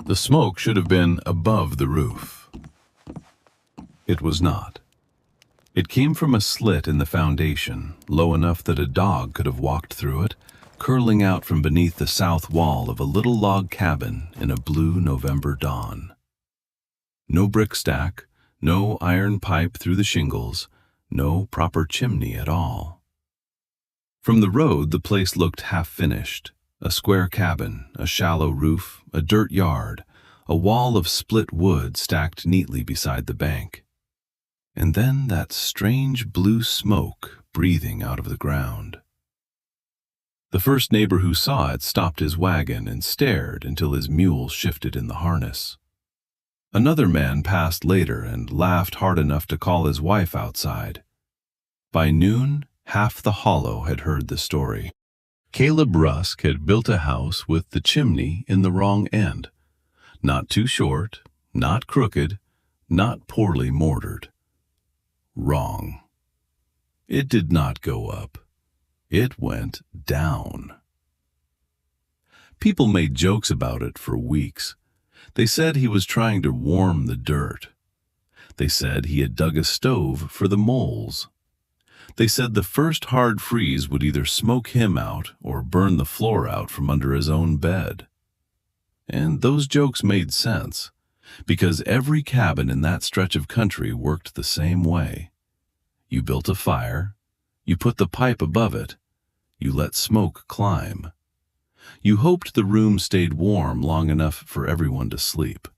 The smoke should have been above the roof. It was not. It came from a slit in the foundation, low enough that a dog could have walked through it, curling out from beneath the south wall of a little log cabin in a blue November dawn. No brick stack, no iron pipe through the shingles, no proper chimney at all. From the road, the place looked half-finished. A square cabin, a shallow roof, a dirt yard, a wall of split wood stacked neatly beside the bank. And then that strange blue smoke breathing out of the ground. The first neighbor who saw it stopped his wagon and stared until his mule shifted in the harness. Another man passed later and laughed hard enough to call his wife outside. By noon, half the hollow had heard the story. Caleb Rusk had built a house with the chimney in the wrong end. Not too short, not crooked, not poorly mortared. Wrong. It did not go up. It went down. People made jokes about it for weeks. They said he was trying to warm the dirt. They said he had dug a stove for the moles. They said the first hard freeze would either smoke him out or burn the floor out from under his own bed. And those jokes made sense, because every cabin in that stretch of country worked the same way. You built a fire, you put the pipe above it, you let smoke climb. You hoped the room stayed warm long enough for everyone to sleep.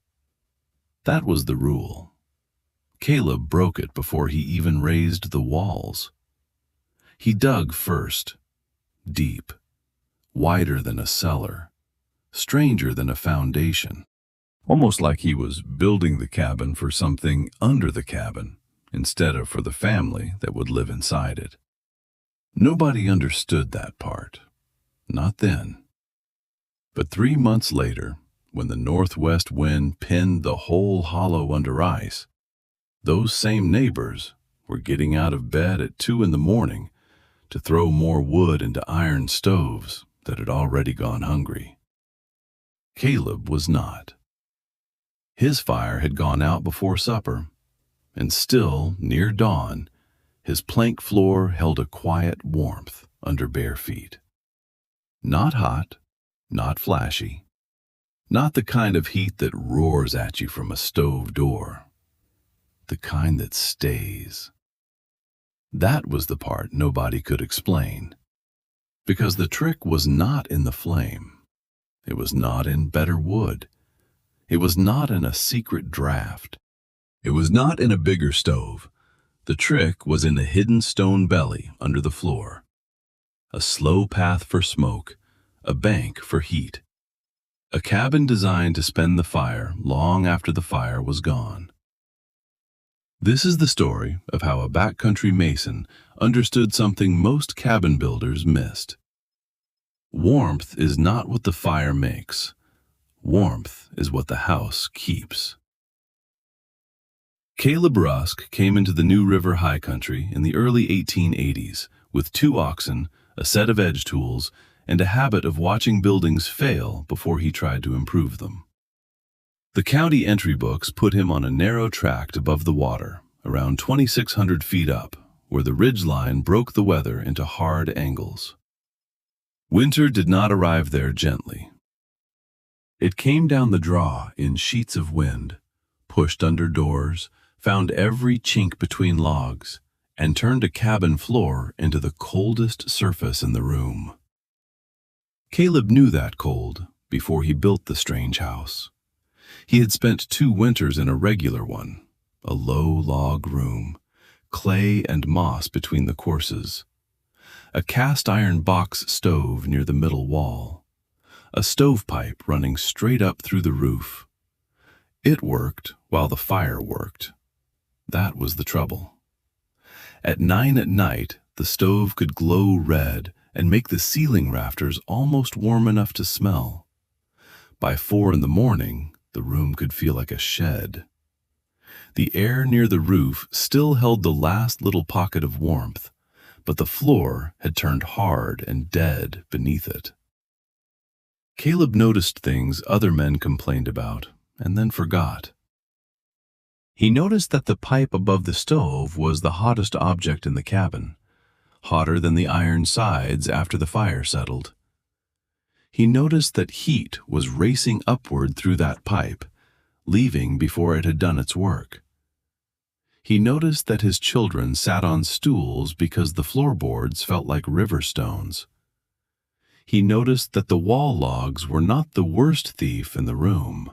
That was the rule. Caleb broke it before he even raised the walls. He dug first, deep, wider than a cellar, stranger than a foundation, almost like he was building the cabin for something under the cabin, instead of for the family that would live inside it. Nobody understood that part, not then. But 3 months later, when the northwest wind pinned the whole hollow under ice, those same neighbors were getting out of bed at 2 a.m. to throw more wood into iron stoves that had already gone hungry. Caleb was not. His fire had gone out before supper, and still, near dawn, his plank floor held a quiet warmth under bare feet. Not hot, not flashy, not the kind of heat that roars at you from a stove door, the kind that stays. That was the part nobody could explain, because the trick was not in the flame. It was not in better wood. It was not in a secret draft. It was not in a bigger stove. The trick was in the hidden stone belly under the floor. A slow path for smoke, a bank for heat. A cabin designed to spend the fire long after the fire was gone. This is the story of how a backcountry mason understood something most cabin builders missed. Warmth is not what the fire makes. Warmth is what the house keeps. Caleb Rusk came into the New River High Country in the early 1880s with 2 oxen, a set of edge tools, and a habit of watching buildings fail before he tried to improve them. The county entry books put him on a narrow tract above the water, around 2,600 feet up, where the ridge line broke the weather into hard angles. Winter did not arrive there gently. It came down the draw in sheets of wind, pushed under doors, found every chink between logs, and turned a cabin floor into the coldest surface in the room. Caleb knew that cold before he built the strange house. He had spent 2 winters in a regular one, a low log room, clay and moss between the courses, a cast-iron box stove near the middle wall, a stovepipe running straight up through the roof. It worked while the fire worked. That was the trouble. At 9 at night, the stove could glow red and make the ceiling rafters almost warm enough to smell. By 4 in the morning, the room could feel like a shed. The air near the roof still held the last little pocket of warmth, but the floor had turned hard and dead beneath it. Caleb noticed things other men complained about and then forgot. He noticed that the pipe above the stove was the hottest object in the cabin, hotter than the iron sides after the fire settled. He noticed that heat was racing upward through that pipe, leaving before it had done its work. He noticed that his children sat on stools because the floorboards felt like river stones. He noticed that the wall logs were not the worst thief in the room.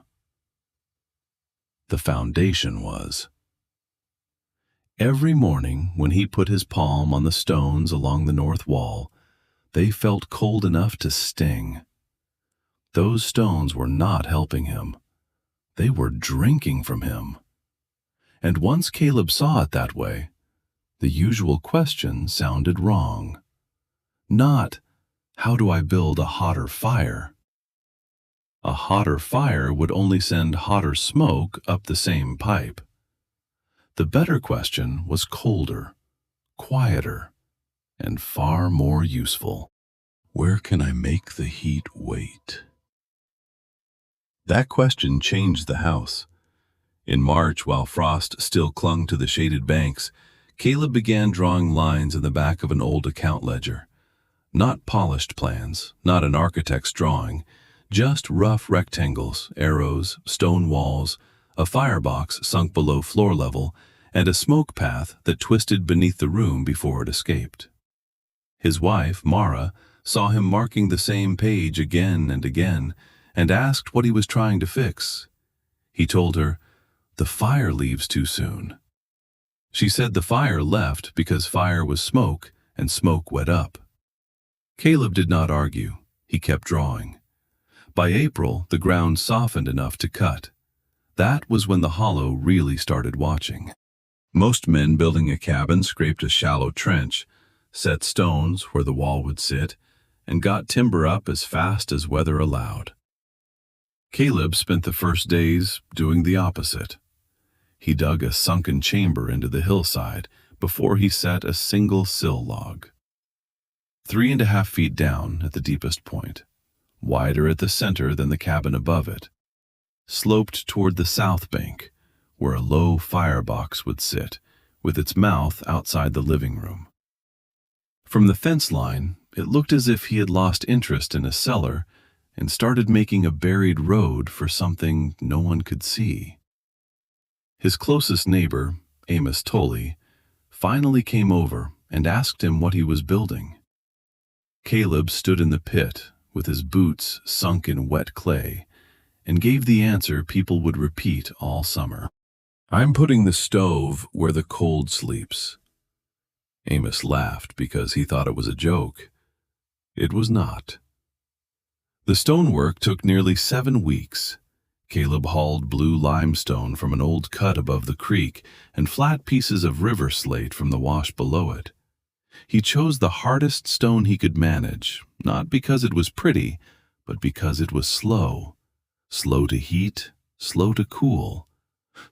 The foundation was. Every morning when he put his palm on the stones along the north wall, they felt cold enough to sting. Those stones were not helping him. They were drinking from him. And once Caleb saw it that way, the usual question sounded wrong. Not, how do I build a hotter fire? A hotter fire would only send hotter smoke up the same pipe. The better question was colder, quieter, and far more useful. Where can I make the heat wait? That question changed the house. In March, while frost still clung to the shaded banks, Caleb began drawing lines in the back of an old account ledger. Not polished plans, not an architect's drawing, just rough rectangles, arrows, stone walls, a firebox sunk below floor level, and a smoke path that twisted beneath the room before it escaped. His wife, Mara, saw him marking the same page again and again, and asked what he was trying to fix. He told her, "The fire leaves too soon." She said the fire left because fire was smoke, and smoke wet up. Caleb did not argue. He kept drawing. By April, the ground softened enough to cut. That was when the hollow really started watching. Most men building a cabin scraped a shallow trench, set stones where the wall would sit, and got timber up as fast as weather allowed. Caleb spent the first days doing the opposite. He dug a sunken chamber into the hillside before he set a single sill log. 3.5 feet down at the deepest point, wider at the center than the cabin above it, sloped toward the south bank, where a low firebox would sit, with its mouth outside the living room. From the fence line, it looked as if he had lost interest in a cellar and started making a buried road for something no one could see. His closest neighbor, Amos Tolley, finally came over and asked him what he was building. Caleb stood in the pit with his boots sunk in wet clay and gave the answer people would repeat all summer. "I'm putting the stove where the cold sleeps." Amos laughed because he thought it was a joke. It was not. The stonework took nearly 7 weeks. Caleb hauled blue limestone from an old cut above the creek and flat pieces of river slate from the wash below it. He chose the hardest stone he could manage, not because it was pretty, but because it was slow. Slow to heat, slow to cool,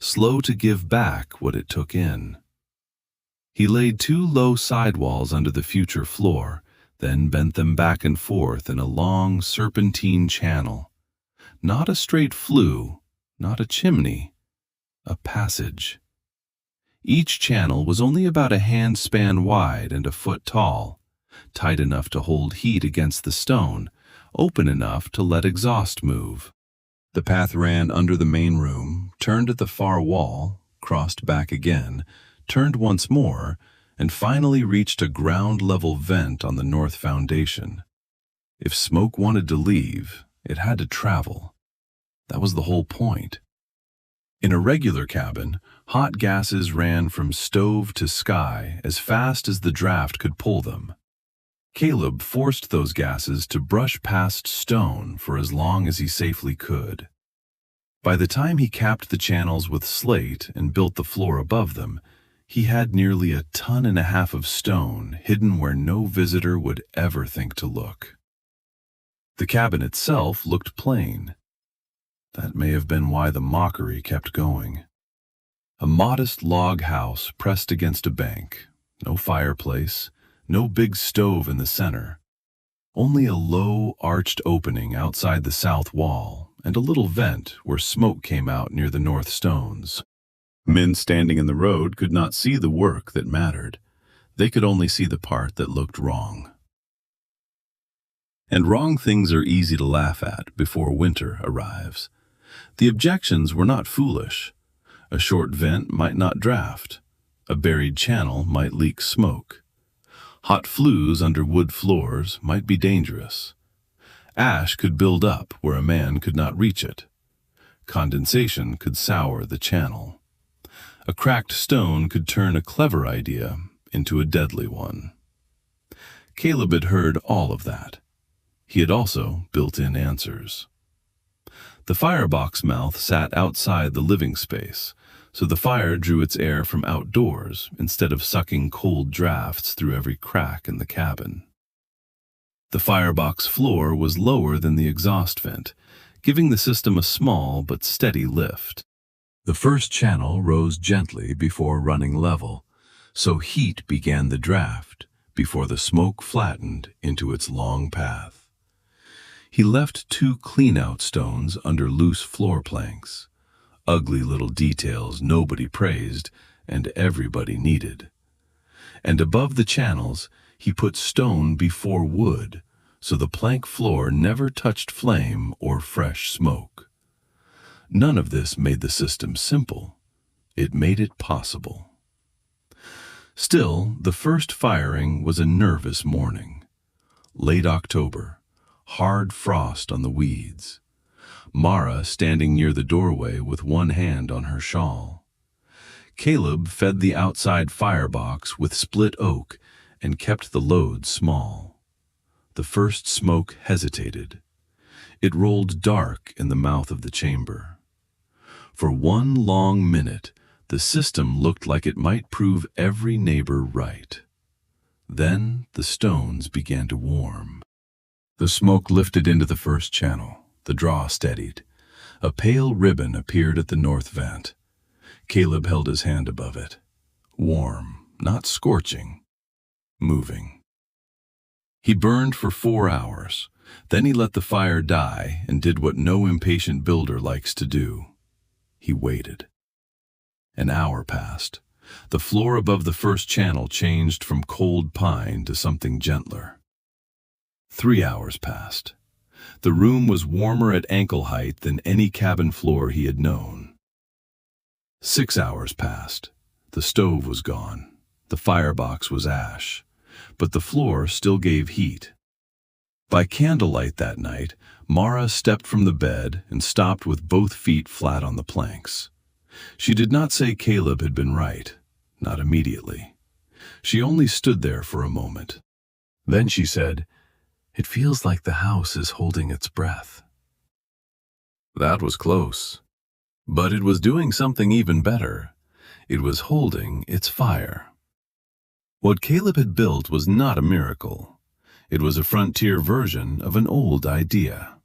slow to give back what it took in. He laid 2 low sidewalls under the future floor, then bent them back and forth in a long serpentine channel. Not a straight flue, not a chimney, a passage. Each channel was only about a hand span wide and a foot tall, tight enough to hold heat against the stone, open enough to let exhaust move. The path ran under the main room, turned at the far wall, crossed back again, turned once more, and finally reached a ground-level vent on the north foundation. If smoke wanted to leave, it had to travel. That was the whole point. In a regular cabin, hot gases ran from stove to sky as fast as the draft could pull them. Caleb forced those gases to brush past stone for as long as he safely could. By the time he capped the channels with slate and built the floor above them, he had nearly 1.5 tons of stone hidden where no visitor would ever think to look. The cabin itself looked plain. That may have been why the mockery kept going. A modest log house pressed against a bank, no fireplace, no big stove in the center. Only a low, arched opening outside the south wall and a little vent where smoke came out near the north stones. Men standing in the road could not see the work that mattered. They could only see the part that looked wrong. And wrong things are easy to laugh at before winter arrives. The objections were not foolish. A short vent might not draft. A buried channel might leak smoke. Hot flues under wood floors might be dangerous. Ash could build up where a man could not reach it. Condensation could sour the channel. A cracked stone could turn a clever idea into a deadly one. Caleb had heard all of that. He had also built in answers. The firebox mouth sat outside the living space, so the fire drew its air from outdoors instead of sucking cold drafts through every crack in the cabin. The firebox floor was lower than the exhaust vent, giving the system a small but steady lift. The first channel rose gently before running level, so heat began the draft before the smoke flattened into its long path. He left 2 clean-out stones under loose floor planks, ugly little details nobody praised and everybody needed. And above the channels, he put stone before wood, so the plank floor never touched flame or fresh smoke. None of this made the system simple. It made it possible. Still, the first firing was a nervous morning. Late October, hard frost on the weeds. Mara standing near the doorway with one hand on her shawl. Caleb fed the outside firebox with split oak and kept the load small. The first smoke hesitated. It rolled dark in the mouth of the chamber. For one long minute, the system looked like it might prove every neighbor right. Then the stones began to warm. The smoke lifted into the first channel. The draw steadied. A pale ribbon appeared at the north vent. Caleb held his hand above it. Warm, not scorching. Moving. He burned for 4 hours. Then he let the fire die and did what no impatient builder likes to do. He waited. An hour passed. The floor above the first channel changed from cold pine to something gentler. 3 hours passed. The room was warmer at ankle height than any cabin floor he had known. 6 hours passed. The stove was gone. The firebox was ash. But the floor still gave heat. By candlelight that night, Mara stepped from the bed and stopped with both feet flat on the planks. She did not say Caleb had been right, not immediately. She only stood there for a moment. Then she said, "It feels like the house is holding its breath." That was close. But it was doing something even better. It was holding its fire. What Caleb had built was not a miracle. It was a frontier version of an old idea.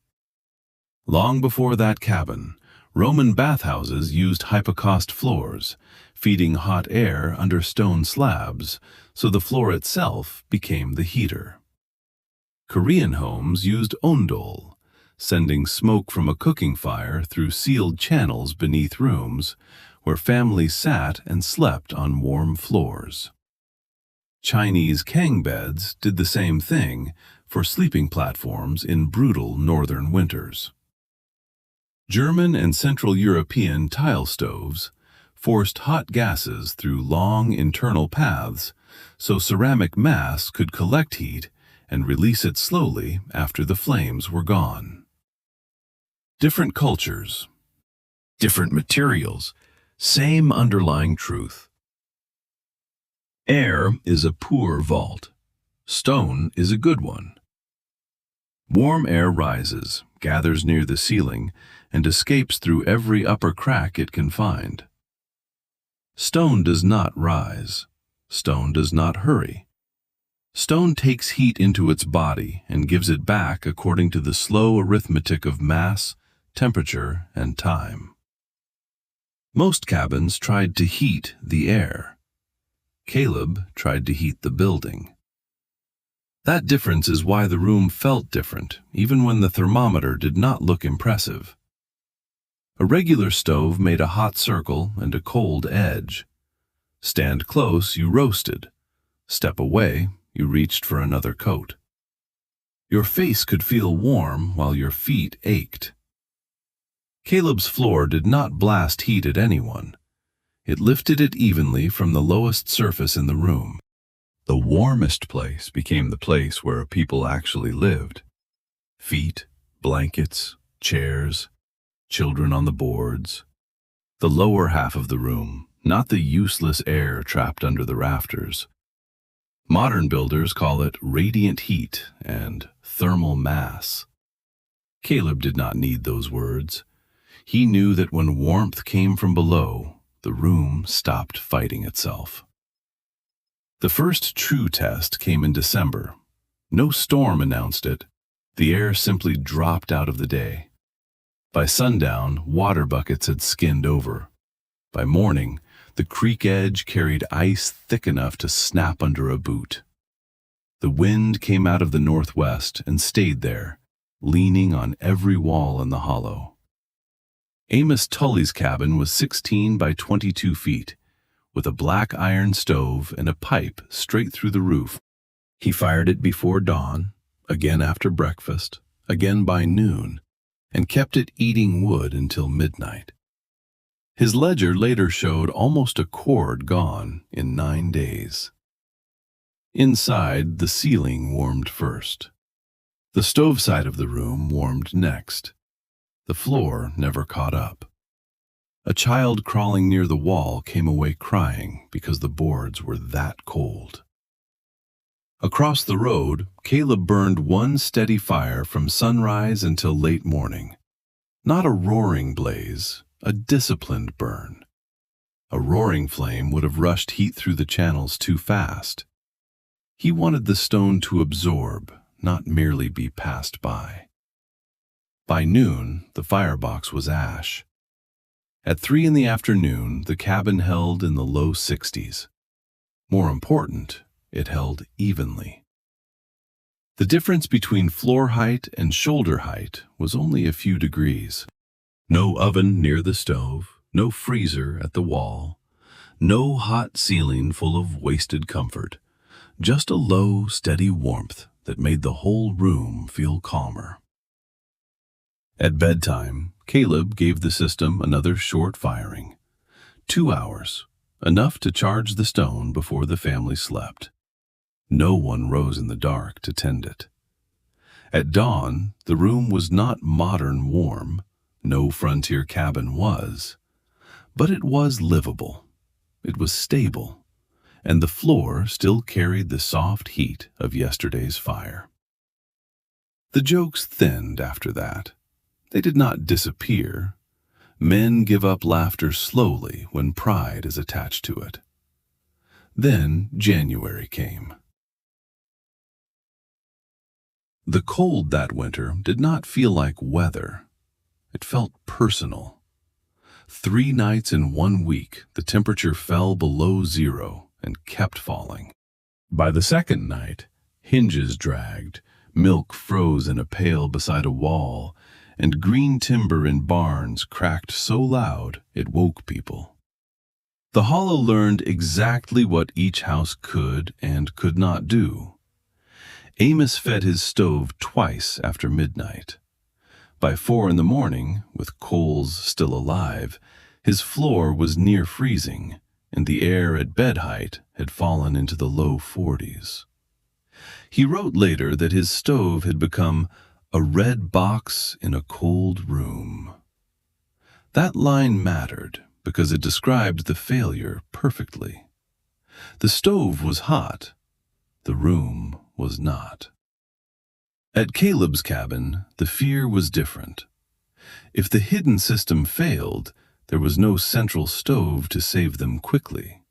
Long before that cabin, Roman bathhouses used hypocaust floors, feeding hot air under stone slabs, so the floor itself became the heater. Korean homes used ondol, sending smoke from a cooking fire through sealed channels beneath rooms, where families sat and slept on warm floors. Chinese kang beds did the same thing for sleeping platforms in brutal northern winters. German and Central European tile stoves forced hot gases through long internal paths so ceramic mass could collect heat and release it slowly after the flames were gone. Different cultures, different materials, same underlying truth. Air is a poor vault. Stone is a good one. Warm air rises, gathers near the ceiling, and escapes through every upper crack it can find. Stone does not rise. Stone does not hurry. Stone takes heat into its body and gives it back according to the slow arithmetic of mass, temperature, and time. Most cabins tried to heat the air. Caleb tried to heat the building. That difference is why the room felt different, even when the thermometer did not look impressive. A regular stove made a hot circle and a cold edge. Stand close, you roasted. Step away, you reached for another coat. Your face could feel warm while your feet ached. Caleb's floor did not blast heat at anyone. It lifted it evenly from the lowest surface in the room. The warmest place became the place where people actually lived. Feet, blankets, chairs, children on the boards. The lower half of the room, not the useless air trapped under the rafters. Modern builders call it radiant heat and thermal mass. Caleb did not need those words. He knew that when warmth came from below, the room stopped fighting itself. The first true test came in December. No storm announced it. The air simply dropped out of the day. By sundown, water buckets had skinned over. By morning, the creek edge carried ice thick enough to snap under a boot. The wind came out of the northwest and stayed there, leaning on every wall in the hollow. Amos Tully's cabin was 16 by 22 feet, with a black iron stove and a pipe straight through the roof. He fired it before dawn, again after breakfast, again by noon, and kept it eating wood until midnight. His ledger later showed almost a cord gone in 9 days. Inside, the ceiling warmed first. The stove side of the room warmed next. The floor never caught up. A child crawling near the wall came away crying because the boards were that cold. Across the road, Caleb burned one steady fire from sunrise until late morning. Not a roaring blaze, a disciplined burn. A roaring flame would have rushed heat through the channels too fast. He wanted the stone to absorb, not merely be passed by. By noon, the firebox was ash. At 3 in the afternoon, the cabin held in the low 60s. More important, it held evenly. The difference between floor height and shoulder height was only a few degrees. No oven near the stove, no freezer at the wall, no hot ceiling full of wasted comfort, just a low, steady warmth that made the whole room feel calmer. At bedtime, Caleb gave the system another short firing. 2 hours, enough to charge the stone before the family slept. No one rose in the dark to tend it. At dawn, the room was not modern warm. No frontier cabin was. But it was livable. It was stable. And the floor still carried the soft heat of yesterday's fire. The jokes thinned after that. They did not disappear. Men give up laughter slowly when pride is attached to it. Then January came. The cold that winter did not feel like weather. It felt personal. 3 nights in 1 week, the temperature fell below 0 and kept falling. By the second night, hinges dragged, milk froze in a pail beside a wall, and green timber in barns cracked so loud it woke people. The hollow learned exactly what each house could and could not do. Amos fed his stove twice after midnight. By 4 in the morning, with coals still alive, his floor was near freezing, and the air at bed height had fallen into the low 40s. He wrote later that his stove had become a red box in a cold room. That line mattered because it described the failure perfectly. The stove was hot. The room was not. At Caleb's cabin, the fear was different. If the hidden system failed, there was no central stove to save them quickly.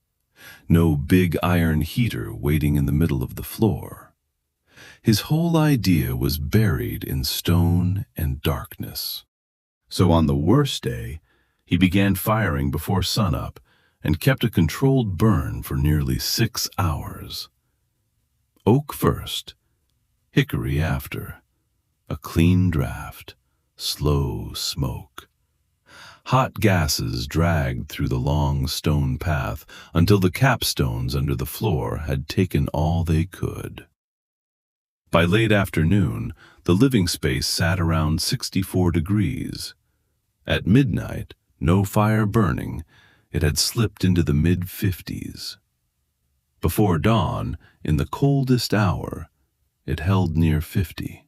No big iron heater waiting in the middle of the floor. His whole idea was buried in stone and darkness. So on the worst day, he began firing before sunup and kept a controlled burn for nearly 6 hours. Oak first, hickory after. A clean draft, slow smoke. Hot gases dragged through the long stone path until the capstones under the floor had taken all they could. By late afternoon, the living space sat around 64 degrees. At midnight, no fire burning, it had slipped into the mid-50s. Before dawn, in the coldest hour, it held near 50.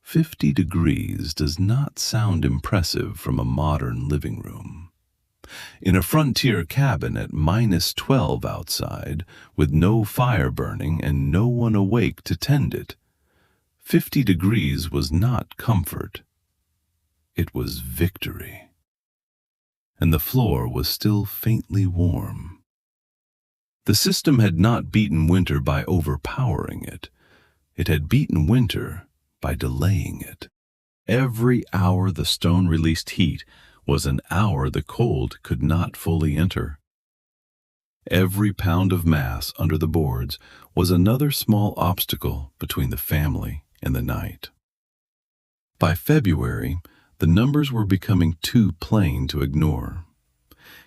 50 degrees does not sound impressive from a modern living room. In a frontier cabin at -12 outside, with no fire burning and no one awake to tend it, 50 degrees was not comfort. It was victory. And the floor was still faintly warm. The system had not beaten winter by overpowering it. It had beaten winter by delaying it. Every hour the stone released heat was an hour the cold could not fully enter. Every pound of mass under the boards was another small obstacle between the family and the night. By February, the numbers were becoming too plain to ignore.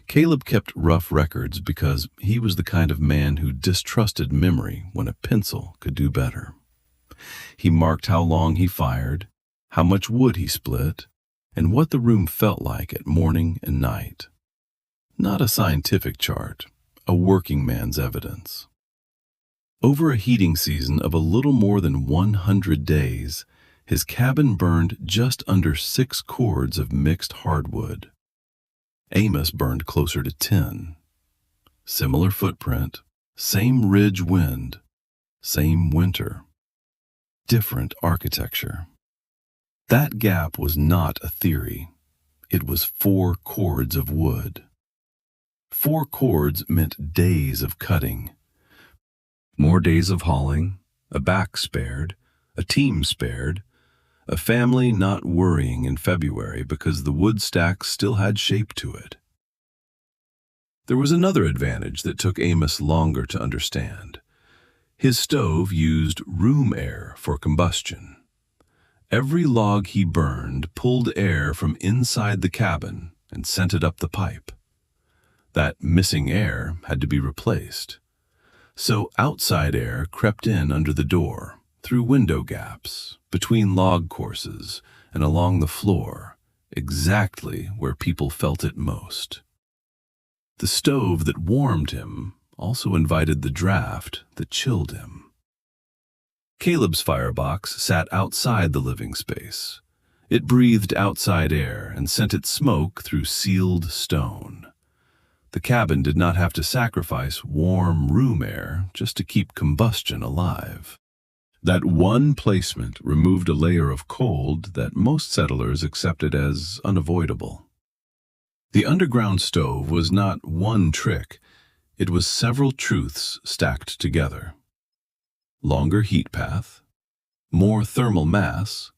Caleb kept rough records because he was the kind of man who distrusted memory when a pencil could do better. He marked how long he fired, how much wood he split, and what the room felt like at morning and night. Not a scientific chart, a working man's evidence. Over a heating season of a little more than 100 days, his cabin burned just under 6 cords of mixed hardwood. Amos burned closer to 10. Similar footprint, same ridge wind, same winter. Different architecture. That gap was not a theory. It was 4 cords of wood. 4 cords meant days of cutting. More days of hauling, a back spared, a team spared, a family not worrying in February because the wood stack still had shape to it. There was another advantage that took Amos longer to understand. His stove used room air for combustion. Every log he burned pulled air from inside the cabin and sent it up the pipe. That missing air had to be replaced. So outside air crept in under the door, through window gaps, between log courses, and along the floor, exactly where people felt it most. The stove that warmed him also invited the draft that chilled him. Caleb's firebox sat outside the living space. It breathed outside air and sent its smoke through sealed stone. The cabin did not have to sacrifice warm room air just to keep combustion alive. That one placement removed a layer of cold that most settlers accepted as unavoidable. The underground stove was not one trick, it was several truths stacked together. Longer heat path, more thermal mass,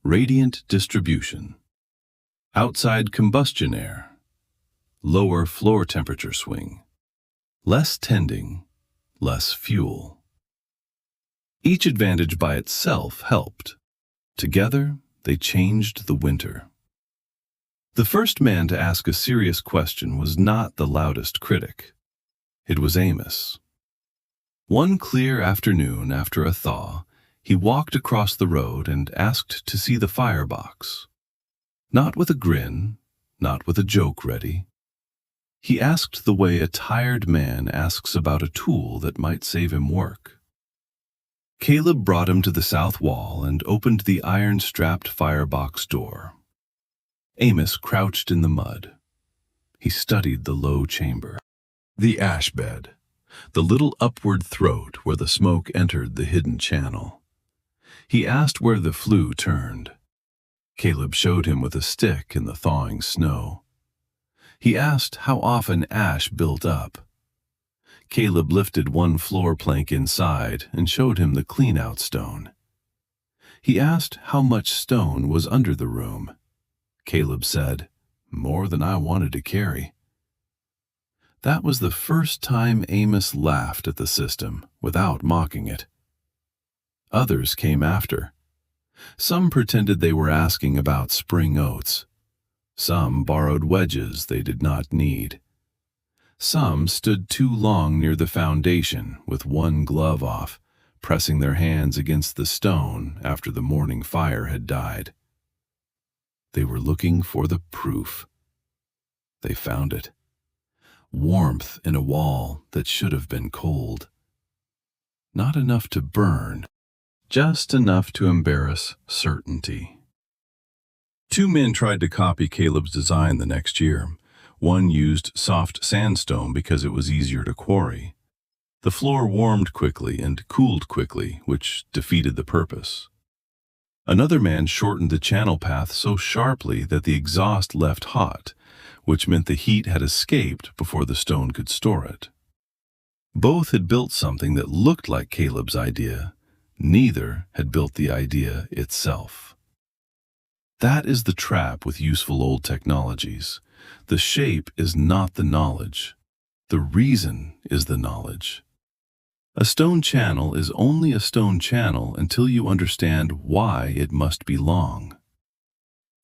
radiant distribution, outside combustion air, lower floor temperature swing, less tending, less fuel. Each advantage by itself helped. Together, they changed the winter. The first man to ask a serious question was not the loudest critic. It was Amos. One clear afternoon after a thaw, he walked across the road and asked to see the firebox. Not with a grin, not with a joke ready. He asked the way a tired man asks about a tool that might save him work. Caleb brought him to the south wall and opened the iron-strapped firebox door. Amos crouched in the mud. He studied the low chamber. The ash bed, the little upward throat where the smoke entered the hidden channel. He asked where the flue turned. Caleb showed him with a stick in the thawing snow. He asked how often ash built up. Caleb lifted one floor plank inside and showed him the clean-out stone. He asked how much stone was under the room. Caleb said, "More than I wanted to carry." That was the first time Amos laughed at the system without mocking it. Others came after. Some pretended they were asking about spring oats. Some borrowed wedges they did not need. Some stood too long near the foundation with one glove off, pressing their hands against the stone after the morning fire had died. They were looking for the proof. They found it. Warmth in a wall that should have been cold. Not enough to burn, just enough to embarrass certainty. Two men tried to copy Caleb's design the next year. One used soft sandstone because it was easier to quarry. The floor warmed quickly and cooled quickly, which defeated the purpose. Another man shortened the channel path so sharply that the exhaust left hot, which meant the heat had escaped before the stone could store it. Both had built something that looked like Caleb's idea. Neither had built the idea itself. That is the trap with useful old technologies. The shape is not the knowledge. The reason is the knowledge. A stone channel is only a stone channel until you understand why it must be long.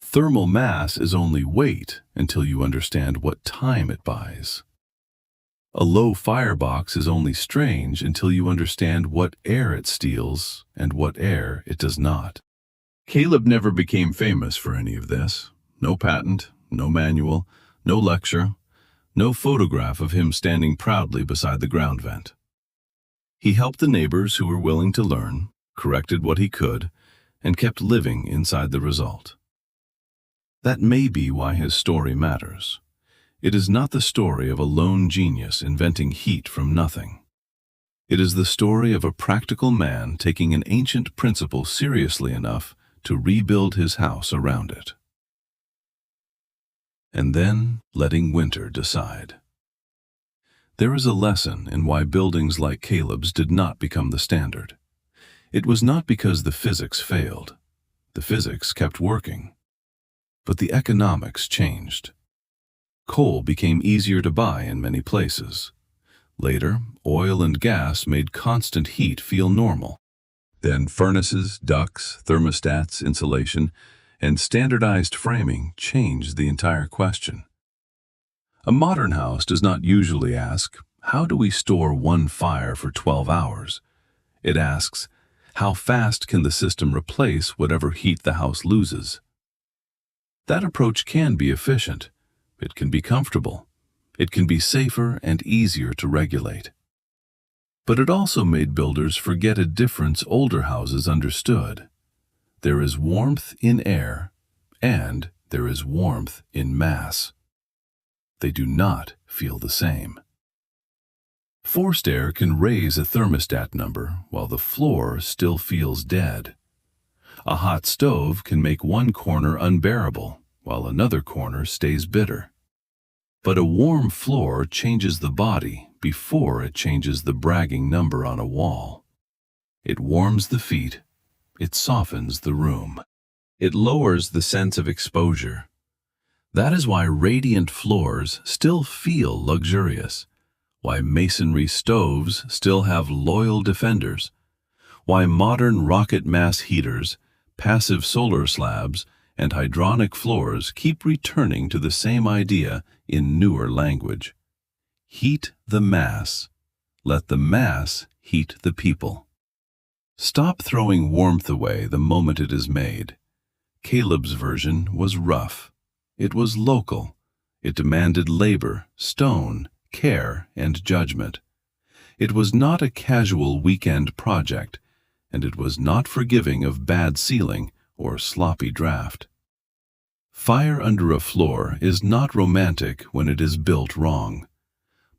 Thermal mass is only weight until you understand what time it buys. A low firebox is only strange until you understand what air it steals and what air it does not. Caleb never became famous for any of this. No patent, no manual, no lecture, no photograph of him standing proudly beside the ground vent. He helped the neighbors who were willing to learn, corrected what he could, and kept living inside the result. That may be why his story matters. It is not the story of a lone genius inventing heat from nothing. It is the story of a practical man taking an ancient principle seriously enough to rebuild his house around it. And then letting winter decide. There is a lesson in why buildings like Caleb's did not become the standard. It was not because the physics failed. The physics kept working. But the economics changed. Coal became easier to buy in many places. Later, oil and gas made constant heat feel normal. Then furnaces, ducts, thermostats, insulation, and standardized framing changed the entire question. A modern house does not usually ask, how do we store one fire for 12 hours? It asks, how fast can the system replace whatever heat the house loses? That approach can be efficient. It can be comfortable. It can be safer and easier to regulate. But it also made builders forget a difference older houses understood. There is warmth in air, and there is warmth in mass. They do not feel the same. Forced air can raise a thermostat number while the floor still feels dead. A hot stove can make one corner unbearable while another corner stays bitter. But a warm floor changes the body before it changes the bragging number on a wall. It warms the feet. It softens the room. It lowers the sense of exposure. That is why radiant floors still feel luxurious, why masonry stoves still have loyal defenders, why modern rocket mass heaters, passive solar slabs, and hydronic floors keep returning to the same idea in newer language. Heat the mass. Let the mass heat the people. Stop throwing warmth away the moment it is made. Caleb's version was rough. It was local. It demanded labor, stone, care, and judgment. It was not a casual weekend project, and it was not forgiving of bad sealing or sloppy draft. Fire under a floor is not romantic when it is built wrong,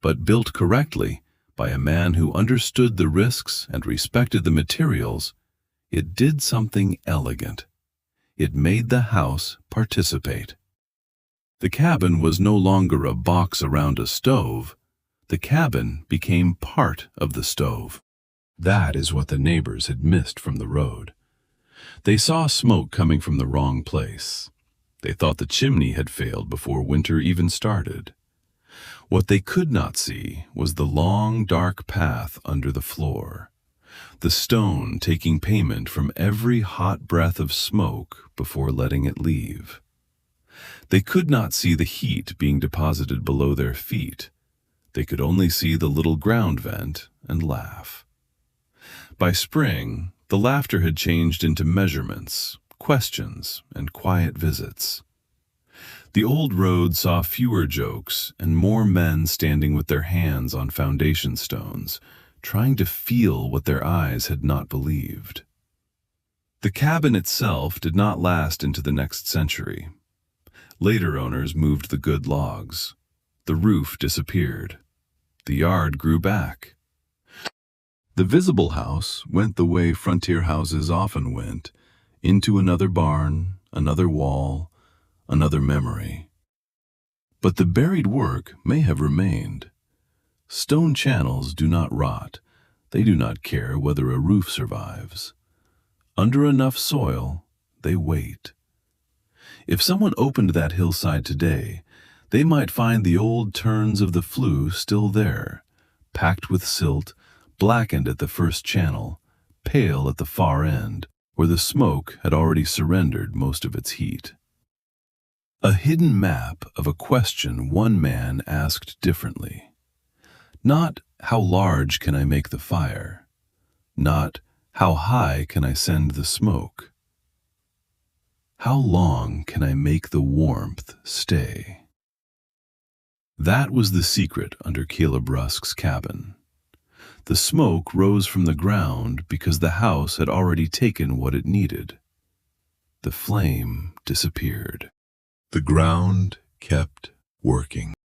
but built correctly by a man who understood the risks and respected the materials, it did something elegant. It made the house participate. The cabin was no longer a box around a stove. The cabin became part of the stove. That is what the neighbors had missed from the road. They saw smoke coming from the wrong place. They thought the chimney had failed before winter even started. What they could not see was the long, dark path under the floor. the stone taking payment from every hot breath of smoke before letting it leave. They could not see the heat being deposited below their feet. They could only see the little ground vent and laugh. By spring, the laughter had changed into measurements, questions, and quiet visits. The old road saw fewer jokes and more men standing with their hands on foundation stones, trying to feel what their eyes had not believed. The cabin itself did not last into the next century. Later owners moved the good logs. The roof disappeared. The yard grew back. The visible house went the way frontier houses often went, into another barn, another wall, another memory. But the buried work may have remained. Stone channels do not rot. They do not care whether a roof survives. Under enough soil, they wait. If someone opened that hillside today, they might find the old turns of the flue still there, packed with silt, blackened at the first channel, pale at the far end, where the smoke had already surrendered most of its heat. A hidden map of a question one man asked differently. Not, how large can I make the fire? Not, how high can I send the smoke? How long can I make the warmth stay? That was the secret under Caleb Rusk's cabin. The smoke rose from the ground because the house had already taken what it needed. The flame disappeared. The ground kept working.